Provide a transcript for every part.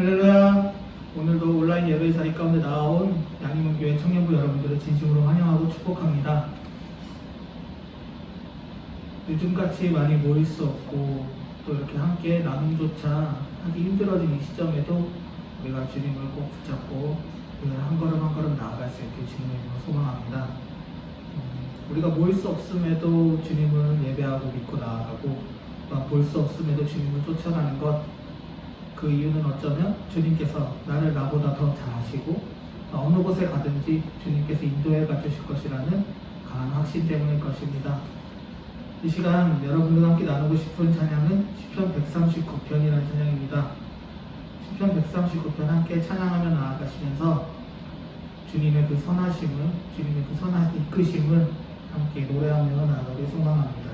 할렐루야. 오늘도 온라인 예배 자리 가운데 나온 양희문교회 청년부 여러분들을 진심으로 환영하고 축복합니다. 요즘같이 많이 모일 수 없고 또 이렇게 함께 나눔조차 하기 힘들어진 이 시점에도 우리가 주님을 꼭 붙잡고 한 걸음 한 걸음 나아갈 수 있게 주님의 이름으로 소망합니다. 우리가 모일 수 없음에도 주님을 예배하고 믿고 나아가고 또한 볼 수 없음에도 주님을 쫓아가는 것, 그 이유는 어쩌면 주님께서 나를 나보다 더 잘 아시고 어느 곳에 가든지 주님께서 인도해 가주실 것이라는 강한 확신 때문일 것입니다. 이 시간 여러분들과 함께 나누고 싶은 찬양은 시편 139편이라는 찬양입니다. 시편 139편 함께 찬양하며 나아가시면서 주님의 그 선하심을, 주님의 그 선한 이끄심을 함께 노래하며 나아가길 소망합니다.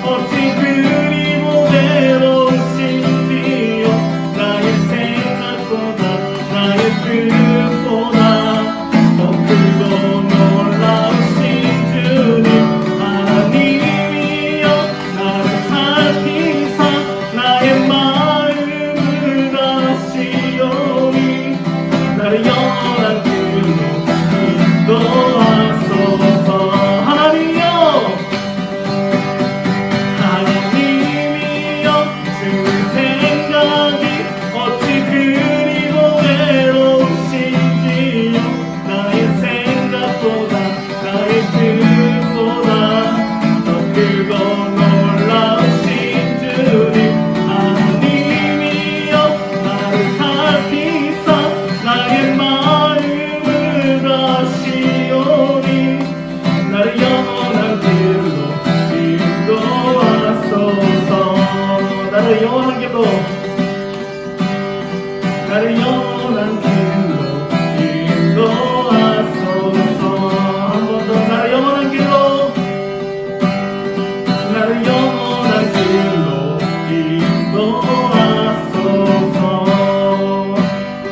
어찌 그리 보배로우신지요. 나의 생각 나를 영원한 길로 나를 영원한 길로 인도하소서. 한 번 더 나를 영원한 길로 나를 영원한 길로 인도하소서.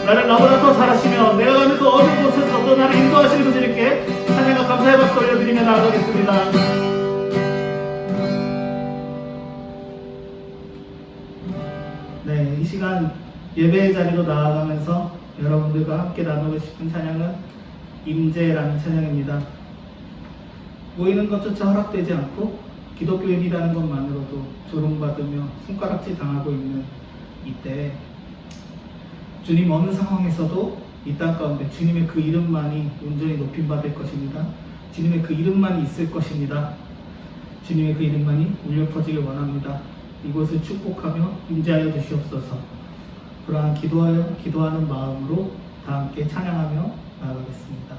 나를 나보다 더 잘하시며 내가 가는 그 어느 곳에서 또 나를 인도하시는 분들께 찬양과 감사의 박수 올려드리며 나아가겠습니다. 네, 이 시간 예배의 자리로 나아가면서 여러분들과 함께 나누고 싶은 찬양은 임재라는 찬양입니다. 모이는 것조차 허락되지 않고 기독교인이라는 것만으로도 조롱받으며 손가락질 당하고 있는 이때 주님 어느 상황에서도 이 땅 가운데 주님의 그 이름만이 온전히 높임받을 것입니다. 주님의 그 이름만이 있을 것입니다. 주님의 그 이름만이 울려 퍼지길 원합니다. 이곳을 축복하며 임재하여 주시옵소서. 그러한 기도하는 마음으로 다 함께 찬양하며 나아가겠습니다.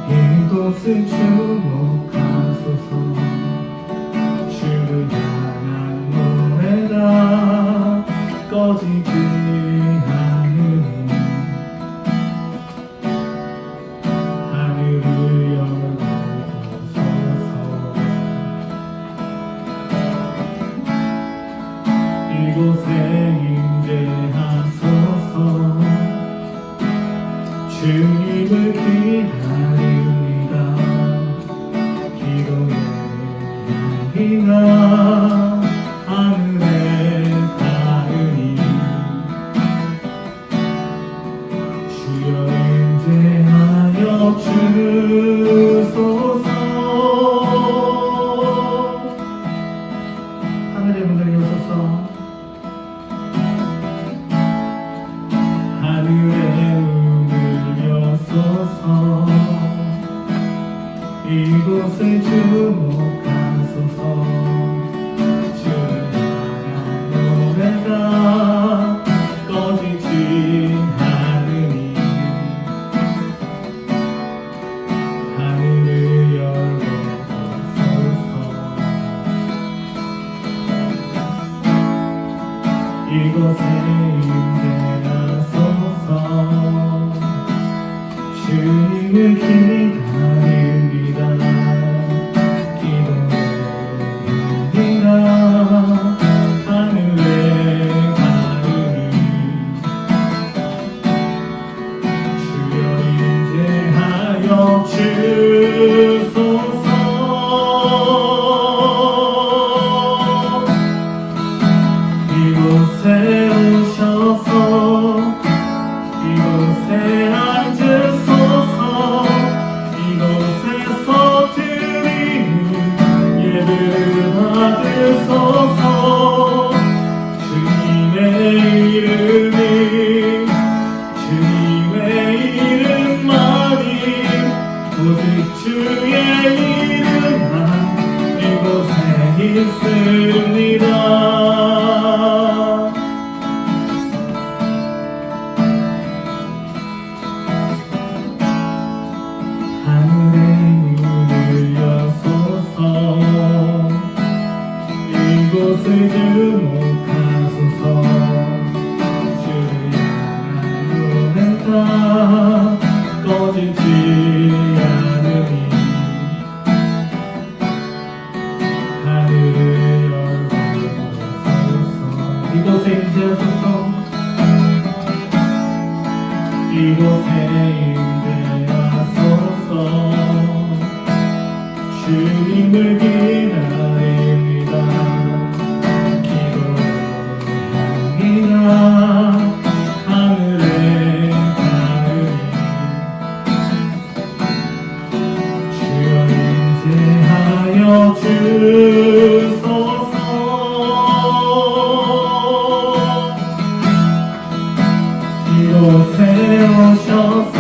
이곳을 주목하소서. 주를 향한 노래가 꺼지지 않으니 하늘을 열어주소서. 이곳에 임재하소서. 주님을 기다립니다. 기도의 향기가 하늘에 닿으니 주여 임재하여 주소서. 하늘의 문을 여소서. 하늘의 이곳을 주목하소서. 주를 향한 노래가 꺼지지 않으니 하늘을 열어주소서. 이곳에 임재하소서. 주님을 기다립니다. 기도의 향기가 하늘에 닿으니 주여 임재하여 주소서. 이곳에 오셔서 이곳에 앉으소서. 이곳에서 드리는 예배를 받으소서. 주님의 이름만이 오직 주의 이름만 이곳에 있습니다. 하늘의 문을 여소서. 이곳을 주목하소서. 주를 향한 노래가 꺼지지 않으니 하늘을 열어주소서. 이곳에 임재하소서. 이곳에 임재하소서. 주님을 기다립니다. 기도의 향기가 하늘에 닿으니 주여 임재하여 주소서. 이곳에 오셔서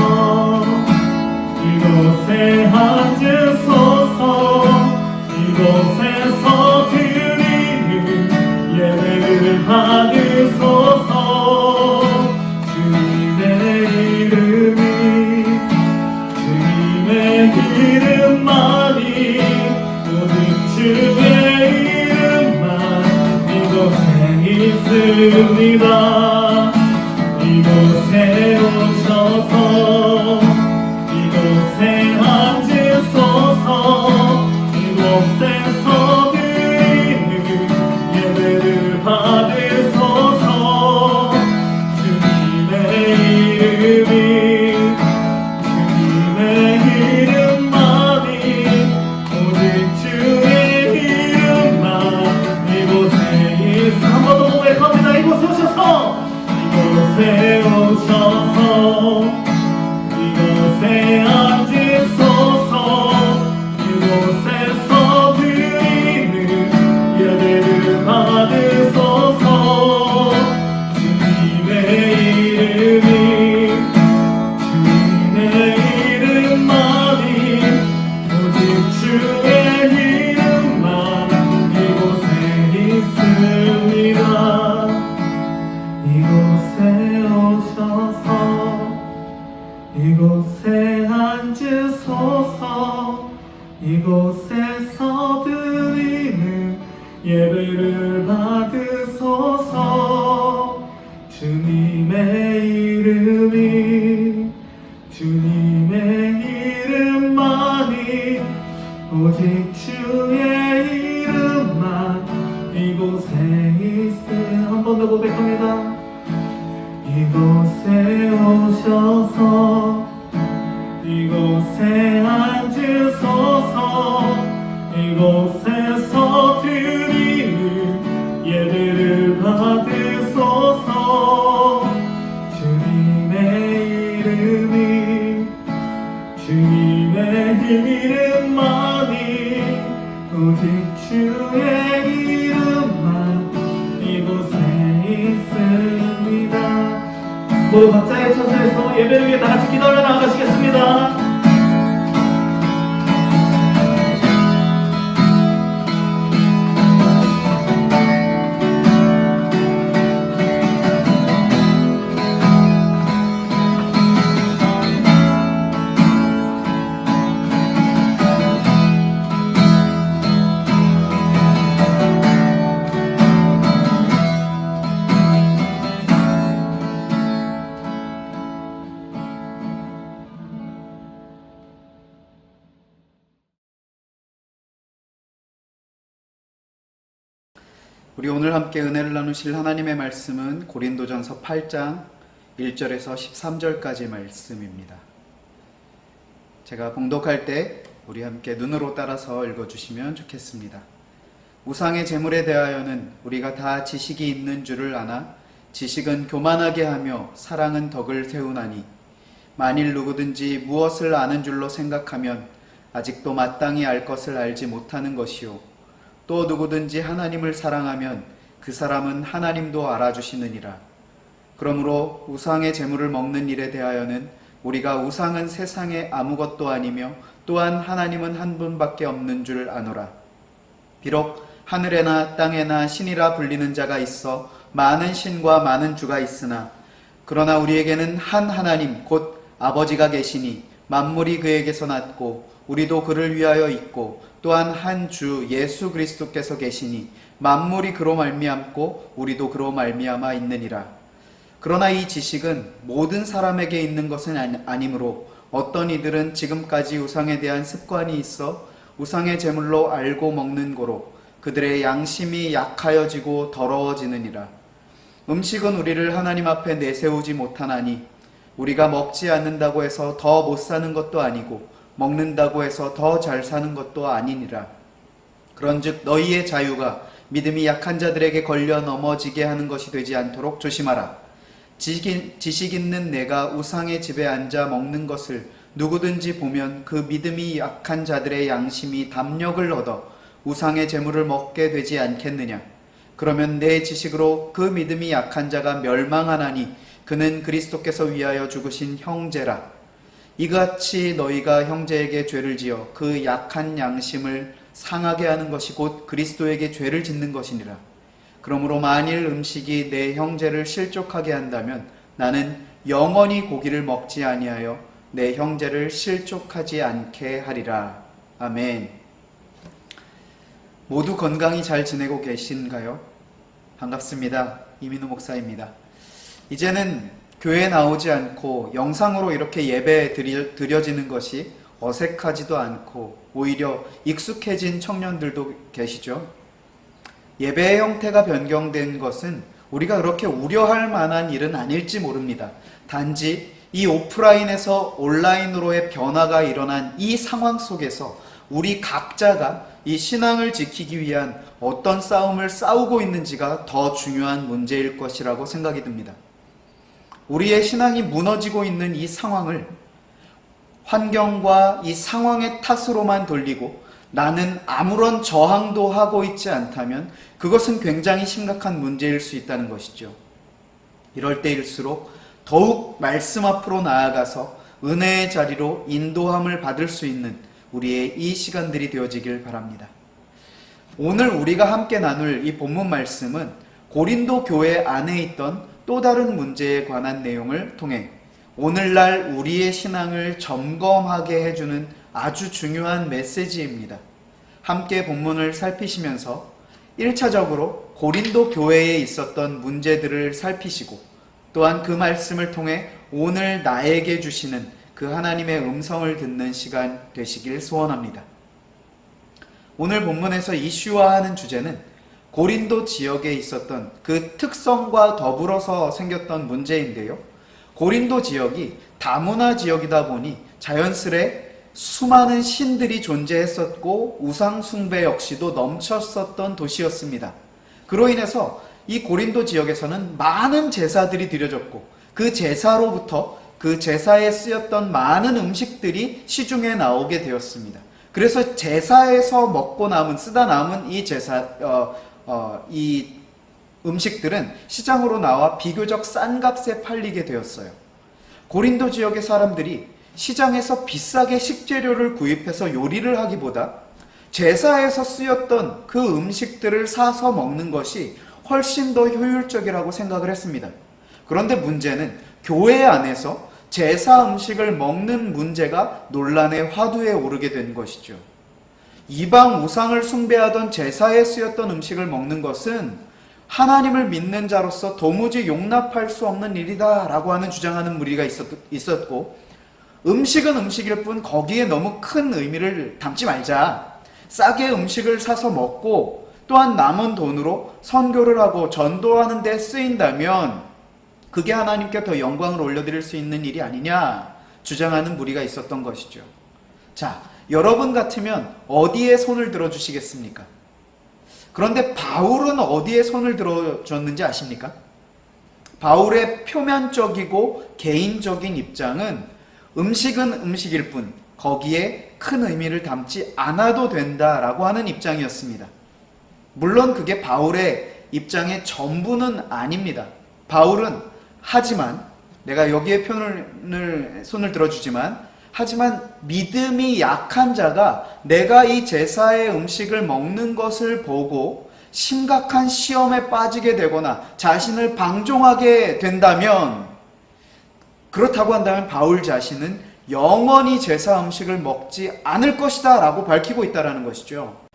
있습니다. 이곳에 오셔서 이곳에 앉으소서. 이곳에서 드리는 예배를 받으소서. 주님의 이름이 주님의 이름만이 오직 주의 이름만 이곳에 있어. 한 번 더 고백합니다. 이곳에 오셔서 이곳에 오셔서 이곳에 앉으소서. 이곳에서 드리는 예배를 받으소서. 주님의 이름이 주님의 이름만이 오직 주의 이름만 이곳에 있습니다. 이곳에 오셔서 이곳에 앉으소서. 이곳에서 드리는 예배를 받으소서. 주님의 이름이 주님의 이름만이 오직 주의 이름만 이곳에 있으. 한 번 더 고백합니다. 이곳에 오셔서 이곳에 앉으소서. 이곳에서 드리는 예배를 받으소서. 주님의 이름이 주님의 이름만이 오직 주의 이름만 이곳에 있습니다. 모두 각자의 처소에서 예배를 위해 다 같이 기도하며 나아가시겠습니다. 우리 오늘 함께 은혜를 나누실 하나님의 말씀은 고린도전서 8장 1절에서 13절까지 말씀입니다. 제가 봉독할 때 우리 함께 눈으로 따라서 읽어주시면 좋겠습니다. 우상의 제물에 대하여는 우리가 다 지식이 있는 줄을 아나 지식은 교만하게 하며 사랑은 덕을 세우나니 만일 누구든지 무엇을 아는 줄로 생각하면 아직도 마땅히 알 것을 알지 못하는 것이요 또 누구든지 하나님을 사랑하면 그 사람은 하나님도 알아주시느니라. 그러므로 우상의 제물을 먹는 일에 대하여는 우리가 우상은 세상에 아무것도 아니며 또한 하나님은 한 분밖에 없는 줄 아노라. 비록 하늘에나 땅에나 신이라 불리는 자가 있어 많은 신과 많은 주가 있으나 그러나 우리에게는 한 하나님 곧 아버지가 계시니 만물이 그에게서 났고 우리도 그를 위하여 있고 또한 한 주 예수 그리스도께서 계시니 만물이 그로 말미암고 우리도 그로 말미암아 있느니라. 그러나 이 지식은 모든 사람에게 있는 것은 아니므로 어떤 이들은 지금까지 우상에 대한 습관이 있어 우상의 제물로 알고 먹는 고로 그들의 양심이 약하여지고 더러워지느니라. 음식은 우리를 하나님 앞에 내세우지 못하나니 우리가 먹지 않는다고 해서 더 못 사는 것도 아니고 먹는다고 해서 더 잘 사는 것도 아니니라. 그런즉 너희의 자유가 믿음이 약한 자들에게 걸려 넘어지게 하는 것이 되지 않도록 조심하라. 지식 있는 내가 우상의 집에 앉아 먹는 것을 누구든지 보면 그 믿음이 약한 자들의 양심이 담력을 얻어 우상의 제물을 먹게 되지 않겠느냐. 그러면 내 지식으로 그 믿음이 약한 자가 멸망하나니 그는 그리스도께서 위하여 죽으신 형제라. 이같이 너희가 형제에게 죄를 지어 그 약한 양심을 상하게 하는 것이 곧 그리스도에게 죄를 짓는 것이니라. 그러므로 만일 음식이 내 형제를 실족하게 한다면 나는 영원히 고기를 먹지 아니하여 내 형제를 실족하지 않게 하리라. 아멘. 모두 건강히 잘 지내고 계신가요? 반갑습니다. 이민우 목사입니다. 이제는 교회에 나오지 않고 영상으로 이렇게 예배 드려지는 것이 어색하지도 않고 오히려 익숙해진 청년들도 계시죠. 예배의 형태가 변경된 것은 우리가 그렇게 우려할 만한 일은 아닐지 모릅니다. 단지 이 오프라인에서 온라인으로의 변화가 일어난 이 상황 속에서 우리 각자가 이 신앙을 지키기 위한 어떤 싸움을 싸우고 있는지가 더 중요한 문제일 것이라고 생각이 듭니다. 우리의 신앙이 무너지고 있는 이 상황을 환경과 이 상황의 탓으로만 돌리고 나는 아무런 저항도 하고 있지 않다면 그것은 굉장히 심각한 문제일 수 있다는 것이죠. 이럴 때일수록 더욱 말씀 앞으로 나아가서 은혜의 자리로 인도함을 받을 수 있는 우리의 이 시간들이 되어지길 바랍니다. 오늘 우리가 함께 나눌 이 본문 말씀은 고린도 교회 안에 있던 또 다른 문제에 관한 내용을 통해 오늘날 우리의 신앙을 점검하게 해주는 아주 중요한 메시지입니다. 함께 본문을 살피시면서 1차적으로 고린도 교회에 있었던 문제들을 살피시고 또한 그 말씀을 통해 오늘 나에게 주시는 그 하나님의 음성을 듣는 시간 되시길 소원합니다. 오늘 본문에서 이슈화하는 주제는 고린도 지역에 있었던 그 특성과 더불어서 생겼던 문제인데요. 고린도 지역이 다문화 지역이다 보니 자연스레 수많은 신들이 존재했었고 우상 숭배 역시도 넘쳤었던 도시였습니다. 그로 인해서 이 고린도 지역에서는 많은 제사들이 드려졌고 그 제사로부터 그 제사에 쓰였던 많은 음식들이 시중에 나오게 되었습니다. 그래서 제사에서 먹고 남은 쓰다 남은 이 음식들은 시장으로 나와 비교적 싼 값에 팔리게 되었어요. 고린도 지역의 사람들이 시장에서 비싸게 식재료를 구입해서 요리를 하기보다 제사에서 쓰였던 그 음식들을 사서 먹는 것이 훨씬 더 효율적이라고 생각을 했습니다. 그런데 문제는 교회 안에서 제사 음식을 먹는 문제가 논란의 화두에 오르게 된 것이죠. 이방 우상을 숭배하던 제사에 쓰였던 음식을 먹는 것은 하나님을 믿는 자로서 도무지 용납할 수 없는 일이다 라고 하는 주장하는 무리가 있었고, 음식은 음식일 뿐 거기에 너무 큰 의미를 담지 말자, 싸게 음식을 사서 먹고 또한 남은 돈으로 선교를 하고 전도하는 데 쓰인다면 그게 하나님께 더 영광을 올려드릴 수 있는 일이 아니냐 주장하는 무리가 있었던 것이죠. 자, 여러분 같으면 어디에 손을 들어주시겠습니까? 그런데 바울은 어디에 손을 들어줬는지 아십니까? 바울의 표면적이고 개인적인 입장은 음식은 음식일 뿐 거기에 큰 의미를 담지 않아도 된다라고 하는 입장이었습니다. 물론 그게 바울의 입장의 전부는 아닙니다. 바울은 하지만, 내가 여기에 손을 들어주지만, 하지만 믿음이 약한 자가 내가 이 제사의 음식을 먹는 것을 보고 심각한 시험에 빠지게 되거나 자신을 방종하게 된다면, 그렇다고 한다면 바울 자신은 영원히 제사 음식을 먹지 않을 것이다 라고 밝히고 있다는 것이죠.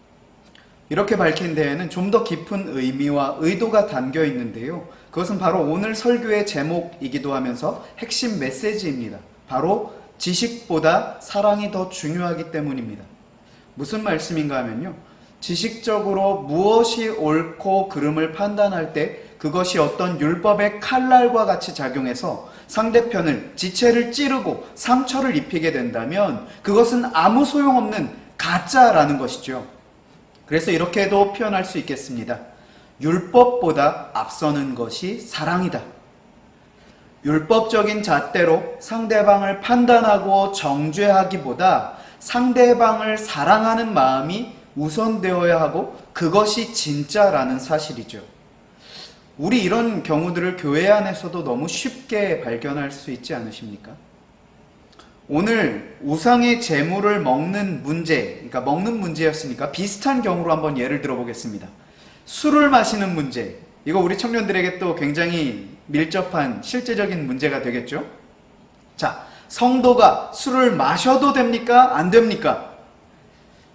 이렇게 밝힌 데에는 좀 더 깊은 의미와 의도가 담겨 있는데요. 그것은 바로 오늘 설교의 제목이기도 하면서 핵심 메시지입니다. 바로 지식보다 사랑이 더 중요하기 때문입니다. 무슨 말씀인가 하면요, 지식적으로 무엇이 옳고 그름을 판단할 때 그것이 어떤 율법의 칼날과 같이 작용해서 상대편을, 지체를 찌르고 상처를 입히게 된다면 그것은 아무 소용없는 가짜라는 것이죠. 그래서 이렇게도 표현할 수 있겠습니다. 율법보다 앞서는 것이 사랑이다. 율법적인 잣대로 상대방을 판단하고 정죄하기보다 상대방을 사랑하는 마음이 우선되어야 하고 그것이 진짜라는 사실이죠. 우리 이런 경우들을 교회 안에서도 너무 쉽게 발견할 수 있지 않으십니까? 오늘 우상의 제물을 먹는 문제, 그러니까 먹는 문제였으니까 비슷한 경우로 한번 예를 들어보겠습니다. 술을 마시는 문제, 이거 우리 청년들에게 또 굉장히 밀접한 실제적인 문제가 되겠죠? 자, 성도가 술을 마셔도 됩니까? 안 됩니까?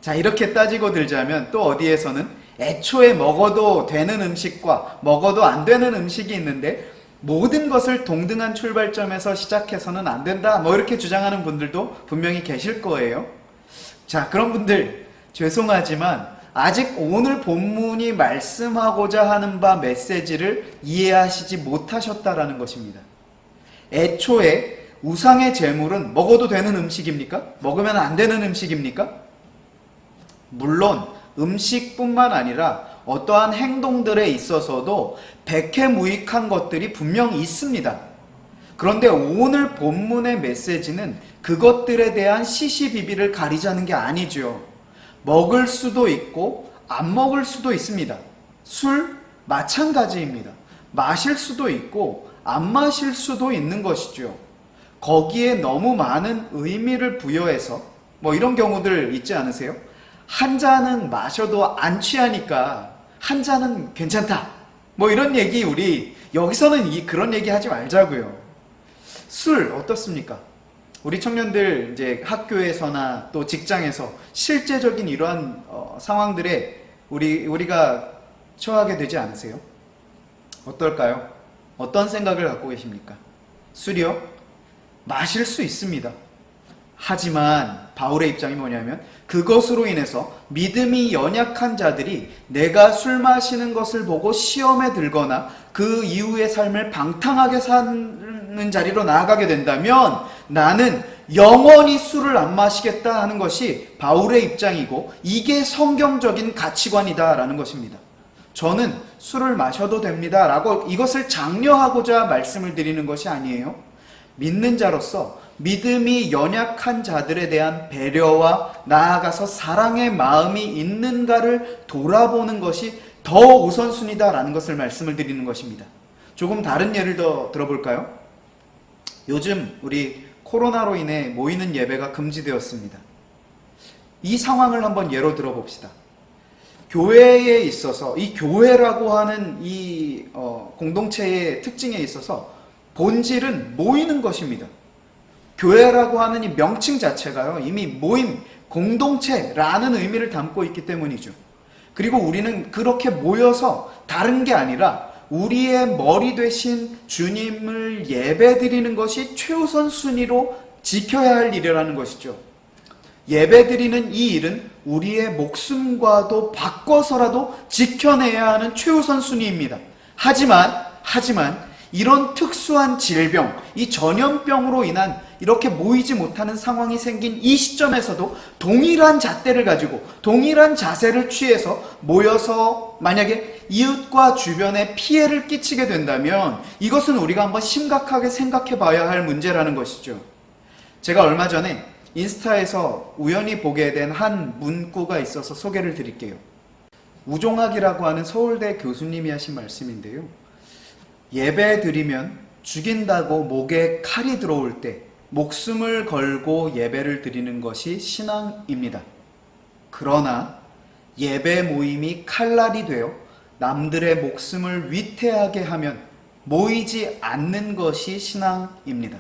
자, 이렇게 따지고 들자면 또 어디에서는 애초에 먹어도 되는 음식과 먹어도 안 되는 음식이 있는데 모든 것을 동등한 출발점에서 시작해서는 안 된다. 뭐 이렇게 주장하는 분들도 분명히 계실 거예요. 자, 그런 분들 죄송하지만 아직 오늘 본문이 말씀하고자 하는 바 메시지를 이해하시지 못하셨다라는 것입니다. 애초에 우상의 제물은 먹어도 되는 음식입니까? 먹으면 안 되는 음식입니까? 물론 음식뿐만 아니라 어떠한 행동들에 있어서도 백해무익한 것들이 분명히 있습니다. 그런데 오늘 본문의 메시지는 그것들에 대한 시시비비를 가리자는 게 아니죠. 먹을 수도 있고 안 먹을 수도 있습니다. 술 마찬가지입니다. 마실 수도 있고 안 마실 수도 있는 것이죠. 거기에 너무 많은 의미를 부여해서 뭐 이런 경우들 있지 않으세요? 한 잔은 마셔도 안 취하니까 한 잔은 괜찮다. 뭐 이런 얘기 우리 여기서는 그런 얘기 하지 말자고요. 술 어떻습니까? 우리 청년들 이제 학교에서나 또 직장에서 실제적인 이러한 상황들에 우리가 처하게 되지 않으세요? 어떨까요? 어떤 생각을 갖고 계십니까? 술이요? 마실 수 있습니다. 하지만 바울의 입장이 뭐냐면 그것으로 인해서 믿음이 연약한 자들이 내가 술 마시는 것을 보고 시험에 들거나 그 이후의 삶을 방탕하게 사는 자리로 나아가게 된다면 나는 영원히 술을 안 마시겠다 하는 것이 바울의 입장이고 이게 성경적인 가치관이다라는 것입니다. 저는 술을 마셔도 됩니다 라고 이것을 장려하고자 말씀을 드리는 것이 아니에요. 믿는 자로서 믿음이 연약한 자들에 대한 배려와 나아가서 사랑의 마음이 있는가를 돌아보는 것이 더 우선순위다라는 것을 말씀을 드리는 것입니다. 조금 다른 예를 더 들어볼까요? 요즘 우리 코로나로 인해 모이는 예배가 금지되었습니다. 이 상황을 한번 예로 들어봅시다. 교회에 있어서 이 교회라고 하는 이 공동체의 특징에 있어서 본질은 모이는 것입니다. 교회라고 하는 이 명칭 자체가요, 이미 모임, 공동체라는 의미를 담고 있기 때문이죠. 그리고 우리는 그렇게 모여서 다른 게 아니라 우리의 머리 되신 주님을 예배드리는 것이 최우선 순위로 지켜야 할 일이라는 것이죠. 예배드리는 이 일은 우리의 목숨과도 바꿔서라도 지켜내야 하는 최우선 순위입니다. 하지만 이런 특수한 질병, 이 전염병으로 인한 이렇게 모이지 못하는 상황이 생긴 이 시점에서도 동일한 잣대를 가지고 동일한 자세를 취해서 모여서 만약에 이웃과 주변에 피해를 끼치게 된다면 이것은 우리가 한번 심각하게 생각해 봐야 할 문제라는 것이죠. 제가 얼마 전에 인스타에서 우연히 보게 된 한 문구가 있어서 소개를 드릴게요. 우종학이라고 하는 서울대 교수님이 하신 말씀인데요. 예배 드리면 죽인다고 목에 칼이 들어올 때 목숨을 걸고 예배를 드리는 것이 신앙입니다. 그러나 예배 모임이 칼날이 되어 남들의 목숨을 위태하게 하면 모이지 않는 것이 신앙입니다.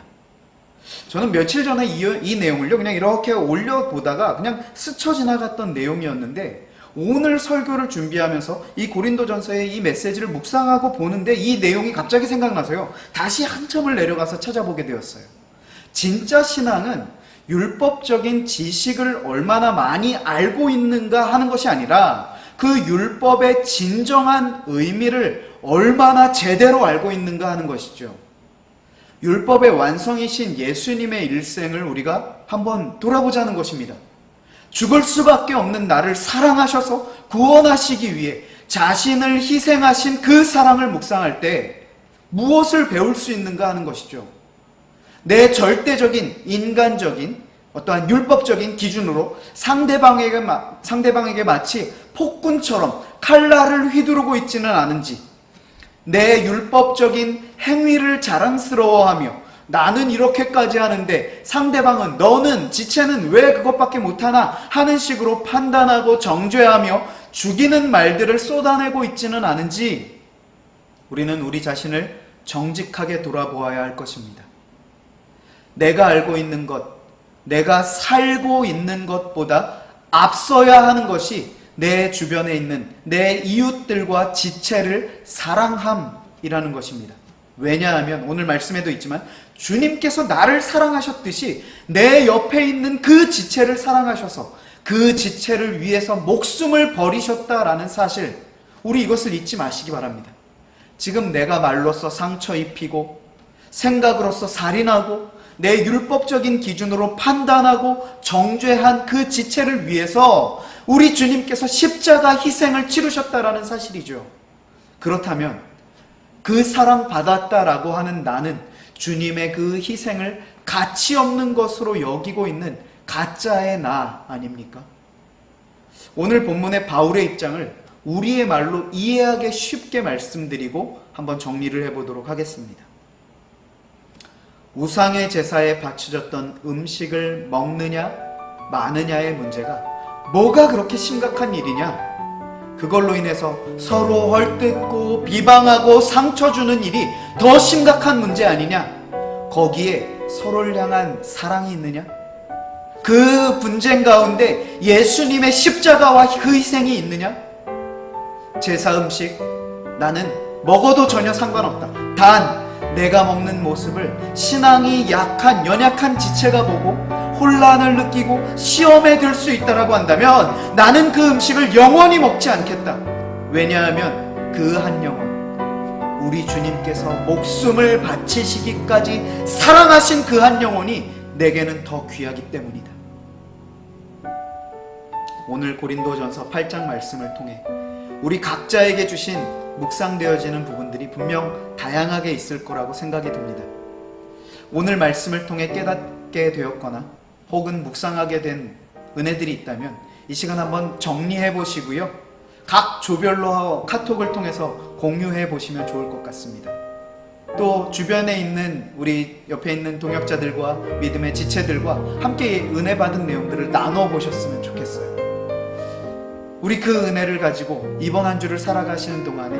저는 며칠 전에 이 내용을요 그냥 이렇게 올려보다가 그냥 스쳐 지나갔던 내용이었는데 오늘 설교를 준비하면서 이 고린도전서의 이 메시지를 묵상하고 보는데 이 내용이 갑자기 생각나서요 다시 한참을 내려가서 찾아보게 되었어요. 진짜 신앙은 율법적인 지식을 얼마나 많이 알고 있는가 하는 것이 아니라 그 율법의 진정한 의미를 얼마나 제대로 알고 있는가 하는 것이죠. 율법의 완성이신 예수님의 일생을 우리가 한번 돌아보자는 것입니다. 죽을 수밖에 없는 나를 사랑하셔서 구원하시기 위해 자신을 희생하신 그 사랑을 묵상할 때 무엇을 배울 수 있는가 하는 것이죠. 내 절대적인 인간적인 어떠한 율법적인 기준으로 상대방에게 마치 폭군처럼 칼날을 휘두르고 있지는 않은지, 내 율법적인 행위를 자랑스러워하며 나는 이렇게까지 하는데 상대방은 너는 지체는 왜 그것밖에 못하나 하는 식으로 판단하고 정죄하며 죽이는 말들을 쏟아내고 있지는 않은지 우리는 우리 자신을 정직하게 돌아보아야 할 것입니다. 내가 알고 있는 것, 내가 살고 있는 것보다 앞서야 하는 것이 내 주변에 있는 내 이웃들과 지체를 사랑함이라는 것입니다. 왜냐하면 오늘 말씀에도 있지만 주님께서 나를 사랑하셨듯이 내 옆에 있는 그 지체를 사랑하셔서 그 지체를 위해서 목숨을 버리셨다라는 사실, 우리 이것을 잊지 마시기 바랍니다. 지금 내가 말로써 상처 입히고 생각으로서 살인하고 내 율법적인 기준으로 판단하고 정죄한 그 지체를 위해서 우리 주님께서 십자가 희생을 치르셨다라는 사실이죠. 그렇다면 그 사랑 받았다라고 하는 나는 주님의 그 희생을 가치 없는 것으로 여기고 있는 가짜의 나 아닙니까? 오늘 본문의 바울의 입장을 우리의 말로 이해하기 쉽게 말씀드리고 한번 정리를 해보도록 하겠습니다. 우상의 제사에 바쳐졌던 음식을 먹느냐 마느냐의 문제가 뭐가 그렇게 심각한 일이냐? 그걸로 인해서 서로 헐뜯고 비방하고 상처 주는 일이 더 심각한 문제 아니냐? 거기에 서로를 향한 사랑이 있느냐? 그 분쟁 가운데 예수님의 십자가와 그 희생이 있느냐? 제사 음식 나는 먹어도 전혀 상관없다. 단 내가 먹는 모습을 신앙이 약한 연약한 지체가 보고 혼란을 느끼고 시험에 들 수 있다라고 한다면 나는 그 음식을 영원히 먹지 않겠다. 왜냐하면 그 한 영혼, 우리 주님께서 목숨을 바치시기까지 사랑하신 그 한 영혼이 내게는 더 귀하기 때문이다. 오늘 고린도전서 8장 말씀을 통해 우리 각자에게 주신 묵상되어지는 부분들이 분명 다양하게 있을 거라고 생각이 듭니다. 오늘 말씀을 통해 깨닫게 되었거나 혹은 묵상하게 된 은혜들이 있다면 이 시간 한번 정리해 보시고요. 각 조별로 카톡을 통해서 공유해 보시면 좋을 것 같습니다. 또 주변에 있는 우리 옆에 있는 동역자들과 믿음의 지체들과 함께 은혜 받은 내용들을 나눠 보셨으면 좋겠어요. 우리 그 은혜를 가지고 이번 한 주를 살아가시는 동안에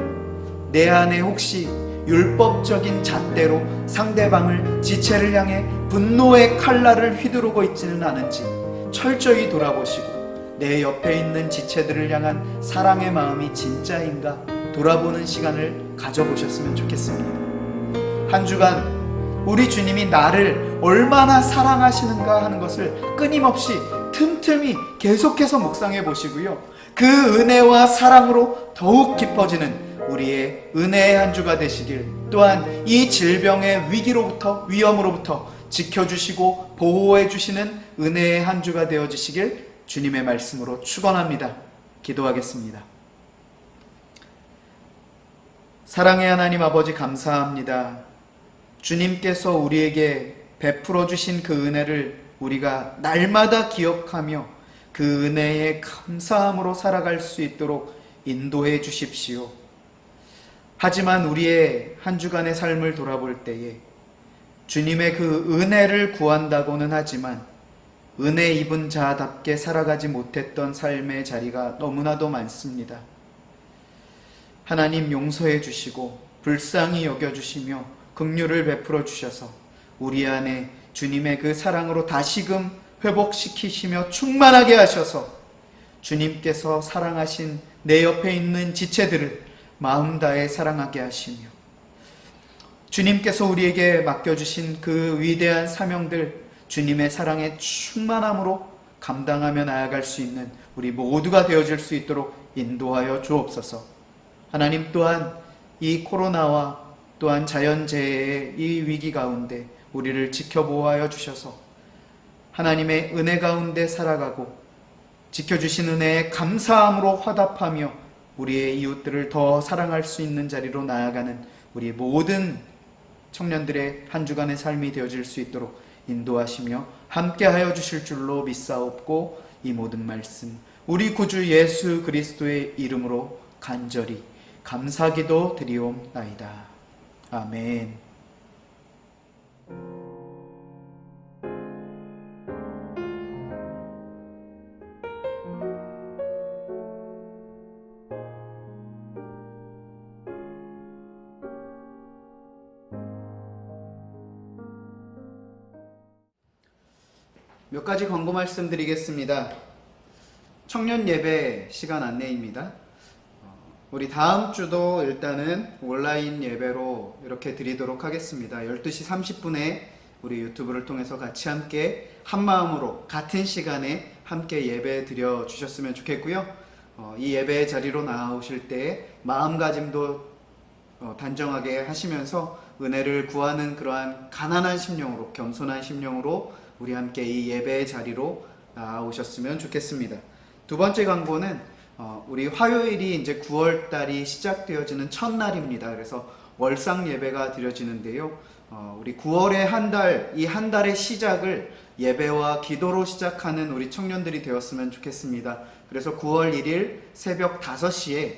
내 안에 혹시 율법적인 잣대로 상대방을 지체를 향해 분노의 칼날을 휘두르고 있지는 않은지 철저히 돌아보시고 내 옆에 있는 지체들을 향한 사랑의 마음이 진짜인가 돌아보는 시간을 가져보셨으면 좋겠습니다. 한 주간 우리 주님이 나를 얼마나 사랑하시는가 하는 것을 끊임없이 틈틈이 계속해서 묵상해 보시고요. 그 은혜와 사랑으로 더욱 깊어지는 우리의 은혜의 한 주가 되시길, 또한 이 질병의 위기로부터 위험으로부터 지켜주시고 보호해 주시는 은혜의 한 주가 되어주시길 주님의 말씀으로 축원합니다. 기도하겠습니다. 사랑의 하나님 아버지 감사합니다. 주님께서 우리에게 베풀어 주신 그 은혜를 우리가 날마다 기억하며 그 은혜에 감사함으로 살아갈 수 있도록 인도해 주십시오. 하지만 우리의 한 주간의 삶을 돌아볼 때에 주님의 그 은혜를 구한다고는 하지만 은혜 입은 자답게 살아가지 못했던 삶의 자리가 너무나도 많습니다. 하나님 용서해 주시고 불쌍히 여겨주시며 긍휼을 베풀어 주셔서 우리 안에 주님의 그 사랑으로 다시금 회복시키시며 충만하게 하셔서 주님께서 사랑하신 내 옆에 있는 지체들을 마음 다해 사랑하게 하시며 주님께서 우리에게 맡겨주신 그 위대한 사명들 주님의 사랑의 충만함으로 감당하며 나아갈 수 있는 우리 모두가 되어질 수 있도록 인도하여 주옵소서. 하나님 또한 이 코로나와 또한 자연재해의 이 위기 가운데 우리를 지켜보호하여 주셔서 하나님의 은혜 가운데 살아가고 지켜주신 은혜에 감사함으로 화답하며 우리의 이웃들을 더 사랑할 수 있는 자리로 나아가는 우리 모든 청년들의 한 주간의 삶이 되어질 수 있도록 인도하시며 함께하여 주실 줄로 믿사옵고 이 모든 말씀 우리 구주 예수 그리스도의 이름으로 간절히 감사기도 드리옵나이다. 아멘. 몇 가지 광고 말씀드리겠습니다. 청년 예배 시간 안내입니다. 우리 다음 주도 일단은 온라인 예배로 이렇게 드리도록 하겠습니다. 12시 30분에 우리 유튜브를 통해서 같이 함께 한 마음으로 같은 시간에 함께 예배 드려 주셨으면 좋겠고요. 이 예배의 자리로 나오실 때 마음가짐도 단정하게 하시면서 은혜를 구하는 그러한 가난한 심령으로, 겸손한 심령으로 우리 함께 이 예배의 자리로 나오셨으면 좋겠습니다. 두 번째 광고는 우리 화요일이 이제 9월 달이 시작되어지는 첫날입니다. 그래서 월상 예배가 드려지는데요. 우리 9월의 한 달, 이 한 달의 시작을 예배와 기도로 시작하는 우리 청년들이 되었으면 좋겠습니다. 그래서 9월 1일 새벽 5시에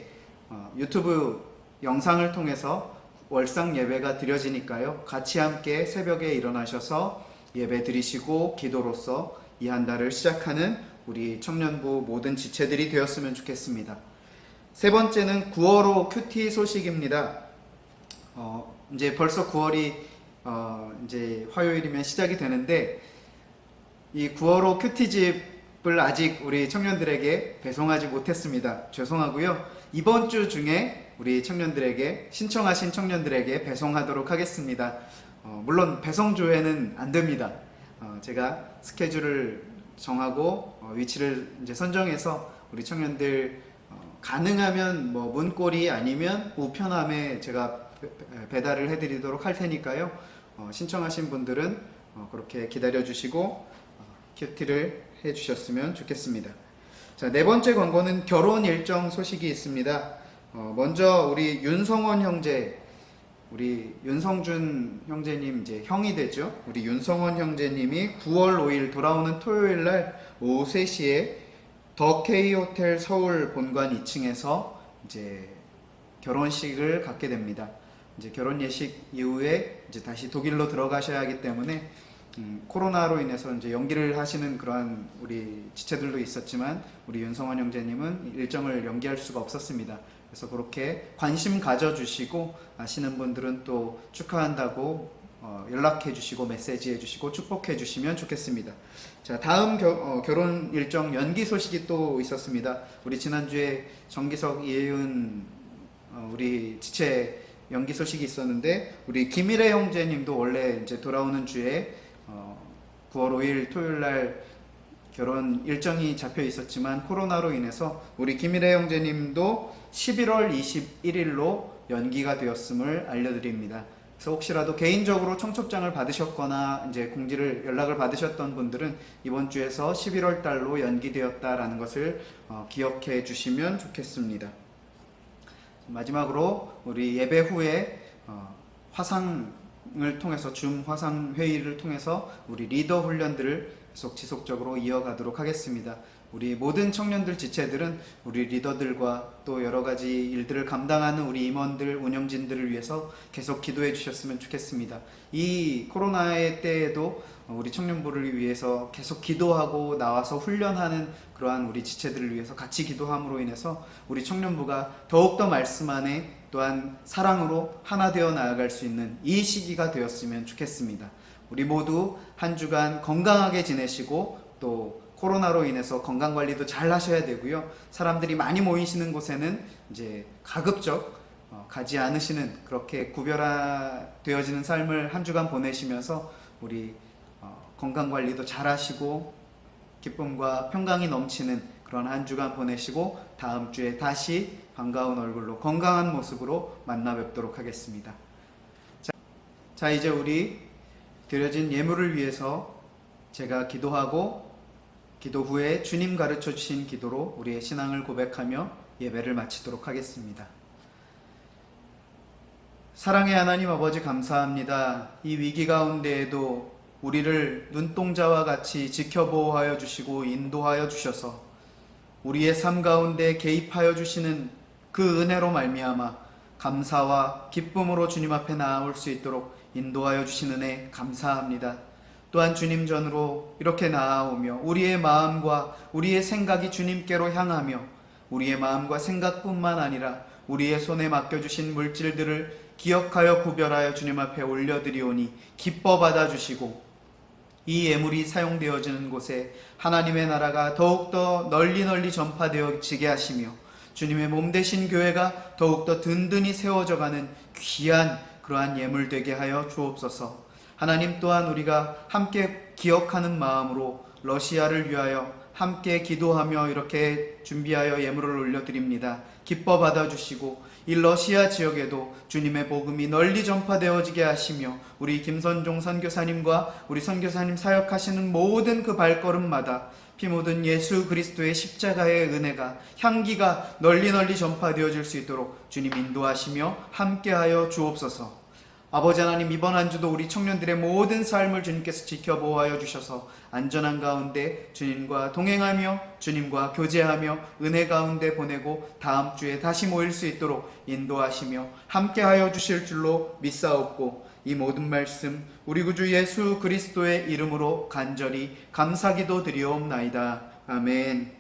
유튜브 영상을 통해서 월상 예배가 드려지니까요. 같이 함께 새벽에 일어나셔서 예배 드리시고 기도로서 이 한 달을 시작하는 우리 청년부 모든 지체들이 되었으면 좋겠습니다. 세 번째는 9월호 큐티 소식입니다. 이제 벌써 9월이 이제 화요일이면 시작이 되는데 이 9월호 큐티집을 아직 우리 청년들에게 배송하지 못했습니다. 죄송하고요. 이번 주 중에 우리 청년들에게 신청하신 청년들에게 배송하도록 하겠습니다. 물론 배송 조회는 안 됩니다. 제가 스케줄을 정하고 위치를 이제 선정해서 우리 청년들 가능하면 뭐 문고리 아니면 우편함에 제가 배달을 해드리도록 할 테니까요. 신청하신 분들은 그렇게 기다려 주시고 큐티를 해 주셨으면 좋겠습니다. 자, 네 번째 광고는 결혼 일정 소식이 있습니다. 먼저 우리 윤성원 형제, 우리 윤성준 형제님 이제 형이 되죠. 우리 윤성원 형제님이 9월 5일 돌아오는 토요일 날 오후 3시에 더 K 호텔 서울 본관 2층에서 이제 결혼식을 갖게 됩니다. 이제 결혼 예식 이후에 이제 다시 독일로 들어가셔야 하기 때문에 코로나로 인해서 이제 연기를 하시는 그러한 우리 지체들도 있었지만 우리 윤성원 형제님은 일정을 연기할 수가 없었습니다. 그래서 그렇게 관심 가져주시고 아시는 분들은 또 축하한다고 연락해 주시고 메시지해 주시고 축복해 주시면 좋겠습니다. 자, 다음 결혼 일정 연기 소식이 또 있었습니다. 우리 지난주에 정기석, 이혜윤 우리 지체 연기 소식이 있었는데 우리 김일혜 형제님도 원래 이제 돌아오는 주에 9월 5일 토요일 날 결혼 일정이 잡혀 있었지만 코로나로 인해서 우리 김일혜 형제님도 11월 21일로 연기가 되었음을 알려드립니다. 그래서 혹시라도 개인적으로 청첩장을 받으셨거나 이제 공지를 연락을 받으셨던 분들은 이번 주에서 11월 달로 연기되었다라는 것을 기억해 주시면 좋겠습니다. 마지막으로 우리 예배 후에 화상을 통해서 줌 화상 회의를 통해서 우리 리더 훈련들을 계속 지속적으로 이어가도록 하겠습니다. 우리 모든 청년들 지체들은 우리 리더들과 또 여러 가지 일들을 감당하는 우리 임원들, 운영진들을 위해서 계속 기도해 주셨으면 좋겠습니다. 이 코로나의 때에도 우리 청년부를 위해서 계속 기도하고 나와서 훈련하는 그러한 우리 지체들을 위해서 같이 기도함으로 인해서 우리 청년부가 더욱더 말씀 안에 또한 사랑으로 하나 되어 나아갈 수 있는 이 시기가 되었으면 좋겠습니다. 우리 모두 한 주간 건강하게 지내시고 또 코로나로 인해서 건강관리도 잘 하셔야 되고요. 사람들이 많이 모이시는 곳에는 이제 가급적 가지 않으시는 그렇게 구별되어지는 삶을 한 주간 보내시면서 우리 건강관리도 잘 하시고 기쁨과 평강이 넘치는 그런 한 주간 보내시고 다음 주에 다시 반가운 얼굴로 건강한 모습으로 만나 뵙도록 하겠습니다. 자, 이제 우리 드려진 예물을 위해서 제가 기도하고 기도 후에 주님 가르쳐 주신 기도로 우리의 신앙을 고백하며 예배를 마치도록 하겠습니다. 사랑의 하나님 아버지 감사합니다. 이 위기 가운데에도 우리를 눈동자와 같이 지켜보호하여 주시고 인도하여 주셔서 우리의 삶 가운데 개입하여 주시는 그 은혜로 말미암아 감사와 기쁨으로 주님 앞에 나아올 수 있도록 인도하여 주신 은혜 감사합니다. 또한 주님 전으로 이렇게 나아오며 우리의 마음과 우리의 생각이 주님께로 향하며 우리의 마음과 생각뿐만 아니라 우리의 손에 맡겨주신 물질들을 기억하여 구별하여 주님 앞에 올려드리오니 기뻐 받아주시고 이 예물이 사용되어지는 곳에 하나님의 나라가 더욱더 널리 전파되어지게 하시며 주님의 몸 되신 교회가 더욱더 든든히 세워져가는 귀한 그러한 예물 되게 하여 주옵소서. 하나님 또한 우리가 함께 기억하는 마음으로 러시아를 위하여 함께 기도하며 이렇게 준비하여 예물을 올려드립니다. 기뻐 받아주시고 이 러시아 지역에도 주님의 복음이 널리 전파되어지게 하시며 우리 김선종 선교사님과 우리 선교사님 사역하시는 모든 그 발걸음마다 피 묻은 예수 그리스도의 십자가의 은혜가 향기가 널리 전파되어질 수 있도록 주님 인도하시며 함께하여 주옵소서. 아버지 하나님, 이번 한 주도 우리 청년들의 모든 삶을 주님께서 지켜보호하여 주셔서 안전한 가운데 주님과 동행하며 주님과 교제하며 은혜 가운데 보내고 다음 주에 다시 모일 수 있도록 인도하시며 함께하여 주실 줄로 믿사옵고 이 모든 말씀 우리 구주 예수 그리스도의 이름으로 간절히 감사기도 드리옵나이다. 아멘.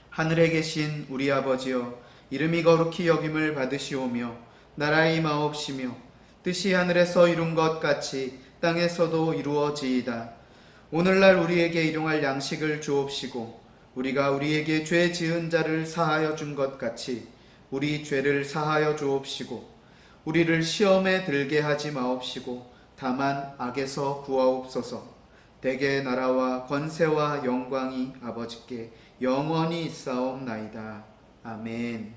하늘에 계신 우리 아버지여, 이름이 거룩히 여김을 받으시오며 나라의 임하옵시며 뜻이 하늘에서 이룬 것 같이 땅에서도 이루어지이다. 오늘날 우리에게 일용할 양식을 주옵시고 우리가 우리에게 죄 지은 자를 사하여 준 것 같이 우리 죄를 사하여 주옵시고 우리를 시험에 들게 하지 마옵시고 다만 악에서 구하옵소서. 대개 나라와 권세와 영광이 아버지께 영원히 있사옵나이다. 아멘.